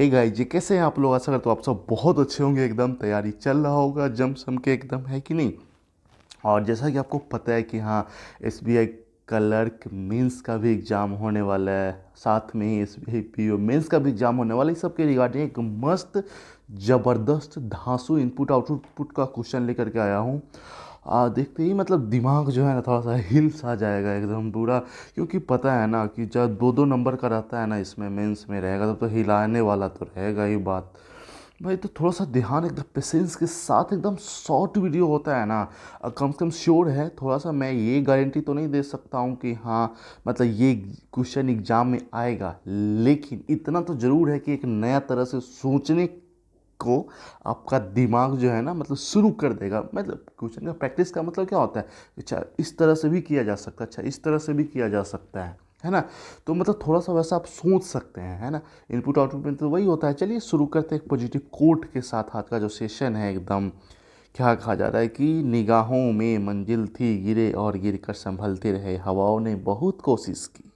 Hey guys जी, कैसे हैं आप लोग। आशा करता हूँ आप सब बहुत अच्छे होंगे। एकदम तैयारी चल रहा होगा जम सम के एकदम, है कि नहीं। और जैसा कि आपको पता है कि हाँ, एसबीआई क्लर्क मेंस का भी एग्ज़ाम होने वाला है, साथ में ही एसबीआई पीओ मेंस का भी एग्ज़ाम होने वाला है। इस सब के रिगार्डिंग एक मस्त ज़बरदस्त धांसू इनपुट आउटपुट का क्वेश्चन लेकर के आया हूँ। देखते ही मतलब दिमाग जो है ना थोड़ा सा हिल सा जाएगा एकदम पूरा। क्योंकि पता है ना कि जब दो दो नंबर का रहता है ना, इसमें मेंस में रहेगा तो हिलाने वाला तो रहेगा ही बात। भाई तो थोड़ा सा ध्यान एकदम पेशेंस के साथ, एकदम शॉर्ट वीडियो होता है ना। कम से कम श्योर है, थोड़ा सा मैं ये गारंटी तो नहीं दे सकता हूँ कि हाँ मतलब ये क्वेश्चन एग्जाम में आएगा, लेकिन इतना तो ज़रूर है कि एक नया तरह से सोचने को आपका दिमाग जो है ना मतलब शुरू कर देगा। मतलब क्वेश्चन का प्रैक्टिस का मतलब क्या होता है, अच्छा इस तरह से भी किया जा सकता है, अच्छा इस तरह से भी किया जा सकता है ना। तो मतलब थोड़ा सा वैसा आप सोच सकते हैं, है ना। इनपुट आउटपुट में तो वही होता है। चलिए शुरू करते हैं एक पॉजिटिव कोट के साथ। आज का जो सेशन है एकदम क्या कहा जा रहा है कि निगाहों में मंजिल थी, गिरे और गिर कर संभलते रहे, हवाओं ने बहुत कोशिश की।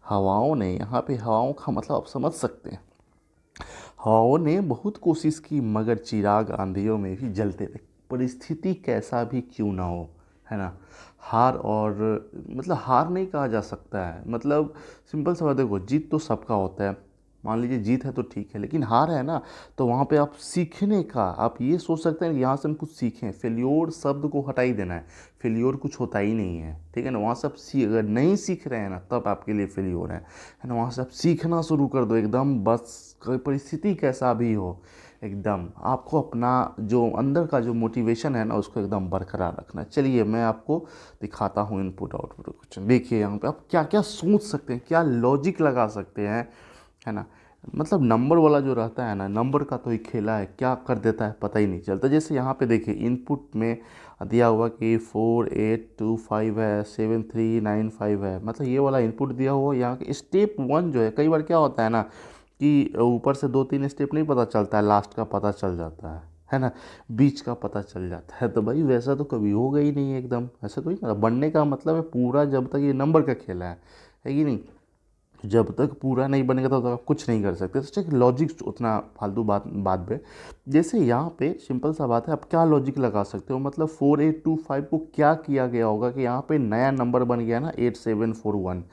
हवाओं ने, यहाँ पे हवाओं का मतलब आप समझ सकते हैं। हवाओं ने बहुत कोशिश की मगर चिराग आंधियों में भी जलते रहे। परिस्थिति कैसा भी क्यों ना हो, है ना। हार और मतलब हार नहीं कहा जा सकता है। मतलब सिंपल सा बात, देखो जीत तो सबका होता है। मान लीजिए जीत है तो ठीक है, लेकिन हार है ना, तो वहाँ पे आप सीखने का आप ये सोच सकते हैं कि यहाँ से हम कुछ सीखें। फेल्योर शब्द को हटा ही देना है। फेल्योर कुछ होता ही नहीं है, ठीक है ना। वहाँ से आप अगर नहीं सीख रहे हैं ना, तब आपके लिए फेल्योर है ना। वहाँ से आप सीखना शुरू कर दो एकदम। बस कोई परिस्थिति कैसा भी हो, एकदम आपको अपना जो अंदर का जो मोटिवेशन है ना उसको एकदम बरकरार रखना है। चलिए मैं आपको दिखाता हूँ इनपुट आउटपुट क्वेश्चन। देखिए यहाँ पे आप क्या क्या सोच सकते हैं, क्या लॉजिक लगा सकते हैं, है ना। मतलब नंबर वाला जो रहता है ना, नंबर का तो ही खेला है, क्या कर देता है पता ही नहीं चलता। जैसे यहाँ पे देखिए इनपुट में दिया हुआ कि 4825 है, 7395 है। मतलब ये वाला इनपुट दिया हुआ यहाँ के स्टेप वन जो है, कई बार क्या होता है ना कि ऊपर से दो तीन स्टेप नहीं पता चलता है, लास्ट का पता चल जाता है ना। बीच का पता चल जाता है। तो भाई वैसा तो कभी होगा ही नहीं एकदम। ऐसा तो ही ना, बनने का मतलब है पूरा जब तक ये नंबर का खेला है कि नहीं। जब तक पूरा नहीं बनेगा तब तक आप कुछ नहीं कर सकते। तो चेक लॉजिक उतना फालतू बात बाद में। जैसे यहाँ पे सिंपल सा बात है, आप क्या लॉजिक लगा सकते हो। मतलब 4825 को क्या किया गया होगा कि यहाँ पे नया नंबर बन गया ना 8741।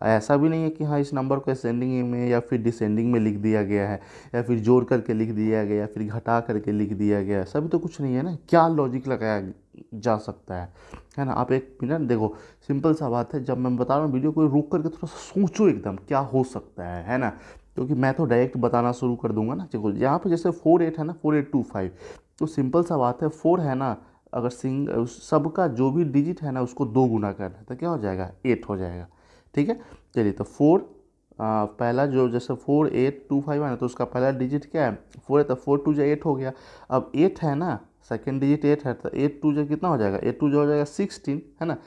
ऐसा भी नहीं है कि हाँ इस नंबर को असेंडिंग में या फिर डिसेंडिंग में लिख दिया गया है, या फिर जोड़ करके लिख दिया गया, या फिर घटा करके लिख दिया गया। ऐसा भी तो कुछ नहीं है ना। क्या लॉजिक लगाया जा सकता है ना। आप एक मिनट देखो, सिंपल सा बात है। जब मैं बता रहा हूँ वीडियो को रोक करके थोड़ा सा सोचो एकदम क्या हो सकता है ना। क्योंकि मैं तो डायरेक्ट बताना शुरू कर दूंगा ना। देखो यहाँ पे जैसे 48 है ना, 4825, तो सिंपल सा बात है। 4 है ना, अगर सबका जो भी डिजिट है ना उसको दो गुना करना है तो क्या हो जाएगा, 8 हो जाएगा। ठीक है। चलिए तो 4, पहला जो जैसे 4825 है ना, तो उसका पहला डिजिट क्या है, 4 है, तो 4 टू जो 8 हो गया। अब 8 है ना, सेकेंड डिजिट 8 है, तो 8 टू जो कितना हो जाएगा, 8 टू जो हो जाएगा 16, है ना।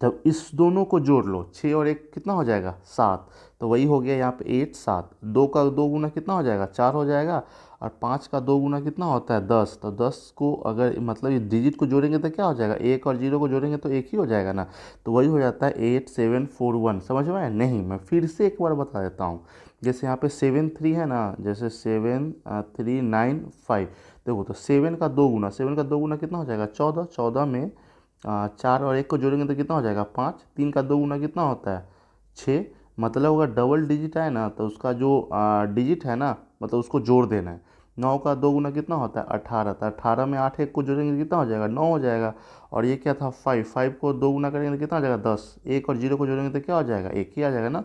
तब इस दोनों को जोड़ लो, 6 और 1 कितना हो जाएगा, 7। तो वही हो गया यहाँ पे 8 7। दो का दो गुना कितना हो जाएगा, 4 हो जाएगा। और 5 का दो गुना कितना होता है, 10। तो 10 को अगर मतलब ये डिजिट को जोड़ेंगे तो क्या हो जाएगा, 1 और 0 को जोड़ेंगे तो एक ही हो जाएगा ना। तो वही हो जाता है 8741। समझ में आया नहीं, मैं फिर से एक बार बता देता हूँ। जैसे यहाँ पे 7 3 है ना, जैसे 7395। देखो तो 7 का 2 गुना कितना हो जाएगा, 14। 14 में 4 और 1 को जोड़ेंगे तो कितना हो जाएगा, 5। 3 का 2 गुना कितना होता है, 6। मतलब अगर डबल डिजिट है ना तो उसका जो डिजिट है ना मतलब उसको जोड़ देना है। 9 का 2 गुना कितना होता है, 18। तो 18 में 8 1 को जोड़ेंगे तो कितना हो जाएगा, 9 हो जाएगा। और ये क्या था, 5। 5 को 2 गुना करेंगे तो कितना हो जाएगा, 10। 1 और 0 को जोड़ेंगे तो क्या हो जाएगा, एक ही आ जाएगा ना।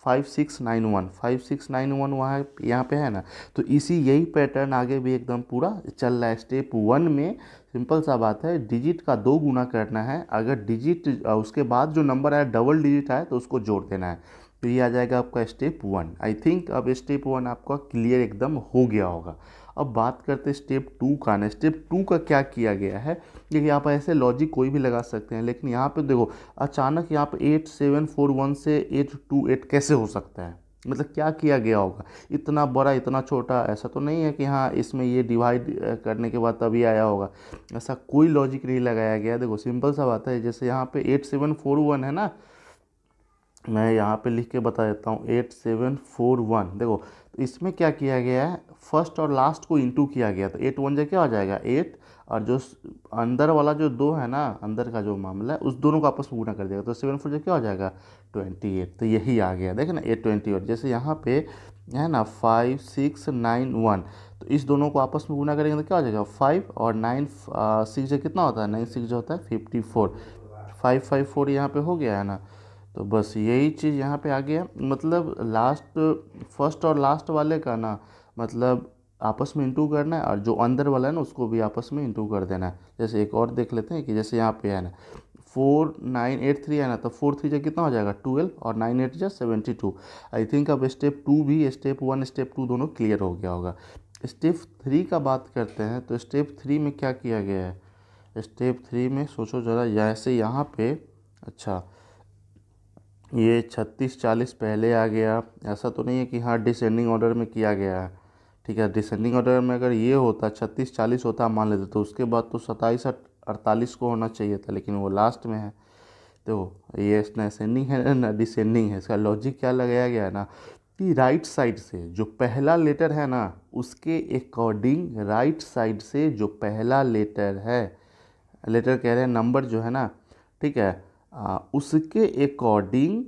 5691, 5691 वहाँ यहाँ पे है ना। तो इसी यही पैटर्न आगे भी एकदम पूरा चल रहा है। स्टेप वन में सिंपल सा बात है, डिजिट का दो गुना करना है। अगर डिजिट उसके बाद जो नंबर आया डबल डिजिट आए तो उसको जोड़ देना है। तो ये आ जाएगा आपका स्टेप वन। आई थिंक अब स्टेप वन आपका क्लियर एकदम हो गया होगा। अब बात करते हैं स्टेप टू का ना। स्टेप टू का क्या किया गया है, देखिए आप ऐसे लॉजिक कोई भी लगा सकते हैं, लेकिन यहाँ पे देखो अचानक यहाँ पे 8741 से 828 कैसे हो सकता है। मतलब क्या किया गया होगा, इतना बड़ा इतना छोटा। ऐसा तो नहीं है कि हाँ इसमें ये डिवाइड करने के बाद तभी आया होगा। ऐसा कोई लॉजिक नहीं लगाया गया। देखो सिंपल सा बात है, जैसे यहाँ पे 8741 है ना, मैं यहाँ पे लिख के बता देता हूँ 8741। देखो तो इसमें क्या किया गया है, फर्स्ट और लास्ट को इंटू किया गया, तो 8 वन जा क्या हो जाएगा 8, और जो अंदर वाला जो दो है ना, अंदर का जो मामला है उस दोनों को आपस में गुना कर देगा, तो 7 4 जा क्या हो जाएगा 28। तो यही आ गया, देखे ना 828। जैसे यहाँ पे है ना 5691, तो इस दोनों को आपस में गुना करेंगे तो क्या हो जाएगा 5, और 9 6 जो कितना होता है 9 6 जो होता है 54, 554 यहाँ पे हो गया है ना। तो बस यही चीज़ यहाँ पे आ गया, मतलब लास्ट फर्स्ट और लास्ट वाले का ना, मतलब आपस में इंटू करना है, और जो अंदर वाला है ना उसको भी आपस में इंटू कर देना है। जैसे एक और देख लेते हैं कि जैसे यहाँ पे है ना 4983 है ना, तो 4 3 जा कितना हो जाएगा 12, और 9 8 जा 72। आई थिंक अब स्टेप 2 भी, स्टेप 1 स्टेप 2 दोनों क्लियर हो गया होगा। स्टेप 3 का बात करते हैं, तो स्टेप 3 में क्या किया गया है, स्टेप 3 में सोचो ज़रा, जैसे यहाँ पे अच्छा ये 36 40 पहले आ गया, ऐसा तो नहीं है कि हाँ डिसेंडिंग ऑर्डर में किया गया है। ठीक है, डिसेंडिंग ऑर्डर में अगर ये होता 36 40 होता मान लेते, तो उसके बाद तो 27 48 को होना चाहिए था, लेकिन वो लास्ट में है। तो ये ना असेंडिंग है ना डिसेंडिंग है, इसका लॉजिक क्या लगाया गया है ना, कि राइट साइड से जो पहला लेटर है ना उसके अकॉर्डिंग, राइट साइड से जो पहला लेटर है, लेटर कह रहे हैं नंबर जो है ना, ठीक है, उसके अकॉर्डिंग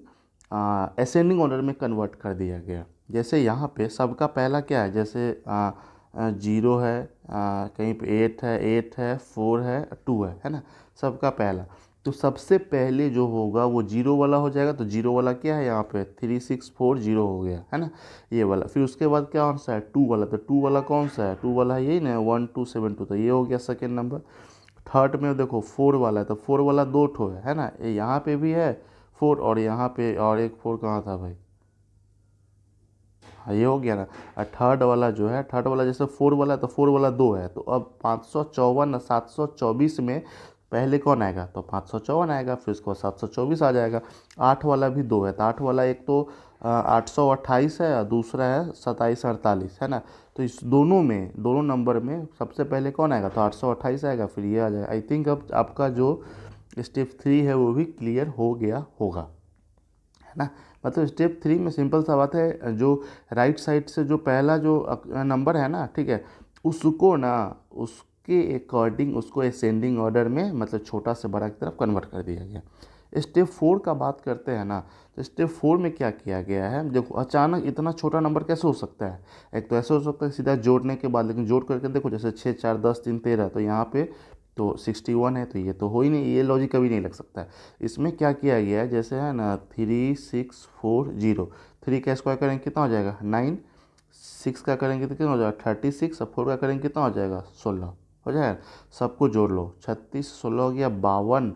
असेंडिंग ऑर्डर में कन्वर्ट कर दिया गया। जैसे यहाँ पे सबका पहला क्या है, जैसे 0 है, कहीं पे 8 है, 8 है, 4 है, 2 है ना, सबका पहला। तो सबसे पहले जो होगा वो 0 वाला हो जाएगा, तो 0 वाला क्या है यहाँ पे 3640 हो गया है ना, ये वाला। फिर उसके बाद क्या कौन सा है 2 वाला, तो 2 वाला कौन सा है 2 वाला है यही ना 1272, तो ये हो गया सेकेंड नंबर। थर्ड में देखो 4 वाला है, तो 4 वाला दो ठो है ना, ये यहाँ पे भी है 4, और यहाँ पे और एक 4 कहाँ था भाई, हाँ ये हो गया ना। और थर्ड वाला जो है, थर्ड वाला जैसे 4 वाला है, तो 4 वाला दो है, तो अब 554 724 में पहले कौन आएगा, तो 554 आएगा, फिर उसके बाद 724 आ जाएगा। 8 वाला भी दो है, तो 8 वाला एक तो 828 है, और दूसरा है 2748 है ना। तो इस दोनों में, दोनों नंबर में सबसे पहले कौन आएगा, तो 828 आएगा, फिर ये आ जाएगा। आई थिंक अब आपका जो स्टेप 3 है वो भी क्लियर हो गया होगा, है ना। मतलब स्टेप 3 में सिंपल सा बात है, जो राइट साइड से जो पहला जो नंबर है ना, ठीक है, उसको ना उसके अकॉर्डिंग उसको असेंडिंग ऑर्डर में, मतलब छोटा से बड़ा की तरफ कन्वर्ट कर दिया गया। स्टेप 4 का बात करते हैं ना, तो स्टेप 4 में क्या किया गया है, देखो अचानक इतना छोटा नंबर कैसे हो सकता है। एक तो ऐसे हो सकता है सीधा जोड़ने के बाद, लेकिन जोड़ करके देखो जैसे 6 4 10 3 13, तो यहाँ पे तो 61 है, तो ये तो हो ही नहीं, ये लॉजिक कभी नहीं लग सकता है। इसमें क्या किया गया है, जैसे है ना 3640, 3 का स्क्वायर करेंगे कितना हो जाएगा 9, 6 का करेंगे तो कितना हो जाएगा 36, और 4 का करेंगे कितना हो जाएगा 16 हो जाएगा। सबको जोड़ लो, 36 16 हो गया 52,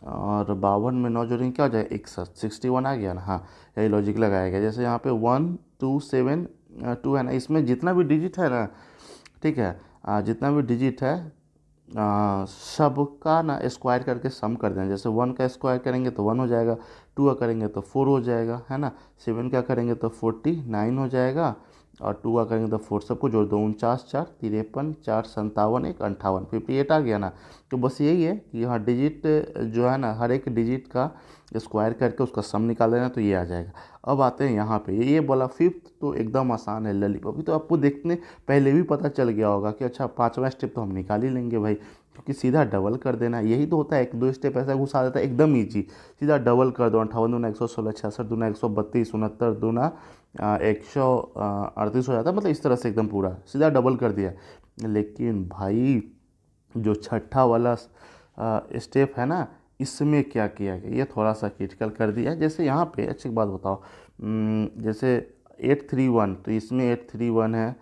और 52 में 9 जोड़ेंगे क्या हो जाएगा 61, 61 आ गया ना। हाँ यही लॉजिक लगाया गया। जैसे यहाँ पे 1272 है ना, इसमें जितना भी डिजिट है ना, ठीक है, जितना भी डिजिट है सबका ना स्क्वायर करके सम कर देना। जैसे 1 का स्क्वायर करेंगे तो 1 हो जाएगा, 2 का करेंगे तो 4 हो जाएगा, है ना, 7 का करेंगे तो 49 हो जाएगा, और 2 का करेंगे तो 4, सबको जोड़ दो 49 4 53 4 57 1 58, 58 आ गया ना। तो बस यही है कि यहाँ डिजिट जो है ना, हर एक डिजिट का स्क्वायर करके उसका सम निकाल देना, तो ये आ जाएगा। अब आते हैं यहाँ पे, ये बोला फिफ्थ तो एकदम आसान है ललिप, अभी तो आपको देखने पहले भी पता चल गया होगा कि अच्छा 5वां स्टेप तो हम निकाल ही लेंगे भाई, क्योंकि सीधा डबल कर देना यही तो होता है। एक दो स्टेप ऐसा घुसा देता है एकदम ईजी, सीधा डबल कर दो, 58 दूना 116, 66 दूना 132, 69 दूना 138 हो जाता है, मतलब इस तरह से एकदम पूरा सीधा डबल कर दिया। लेकिन भाई जो छठा वाला स्टेप है ना, इसमें क्या किया गया, ये थोड़ा सा क्रिटिकल कर दिया है। जैसे यहाँ पे अच्छी बात बताओ, जैसे 831, तो इसमें 831 है,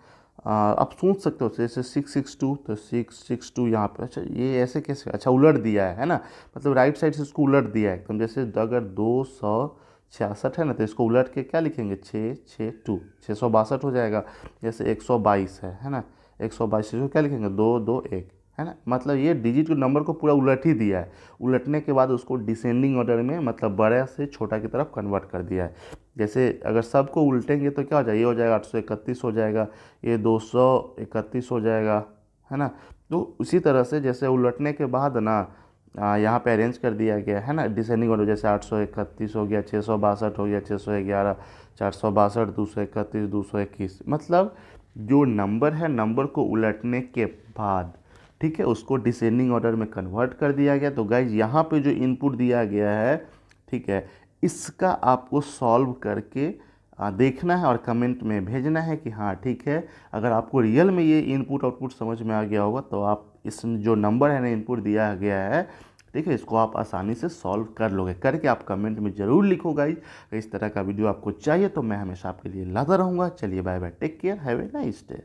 आप सोच सकते हो जैसे 662, तो 662 यहाँ पे, अच्छा ये ऐसे कैसे, अच्छा उलट दिया है ना, मतलब राइट साइड से इसको उलट दिया है एकदम। जैसे अगर 266 है ना, तो इसको उलट के क्या लिखेंगे 662, 662 हो जाएगा। जैसे 122 है ना, 122 इसको क्या लिखेंगे 221, है ना। मतलब ये डिजिट नंबर को पूरा उलट ही दिया है, उलटने के बाद उसको डिसेंडिंग ऑर्डर में, मतलब बड़ा से छोटा की तरफ कन्वर्ट कर दिया है। जैसे अगर सबको उल्टेंगे तो क्या हो जाएगा, ये हो जाएगा 831 हो जाएगा, ये 231 हो जाएगा, है ना। तो उसी तरह से जैसे उलटने के बाद ना यहाँ पे अरेंज कर दिया गया है ना डिसेंडिंग ऑर्डर, जैसे 831 हो गया, 662 हो गया, 611, 462, 231, 221, मतलब जो नंबर है नंबर को उलटने के बाद, ठीक है, उसको डिसेंडिंग ऑर्डर में कन्वर्ट कर दिया गया। तो गाइज यहाँ पे जो इनपुट दिया गया है, ठीक है, इसका आपको सॉल्व करके देखना है और कमेंट में भेजना है कि हाँ ठीक है। अगर आपको रियल में ये इनपुट आउटपुट समझ में आ गया होगा तो आप इस जो नंबर है ना इनपुट दिया गया है, ठीक है, इसको आप आसानी से सॉल्व कर लोगे। करके आप कमेंट में ज़रूर लिखो गाइज। इस तरह का वीडियो आपको चाहिए तो मैं हमेशा आपके लिए लाता रहूँगा। चलिए bye bye, take care, have a nice day.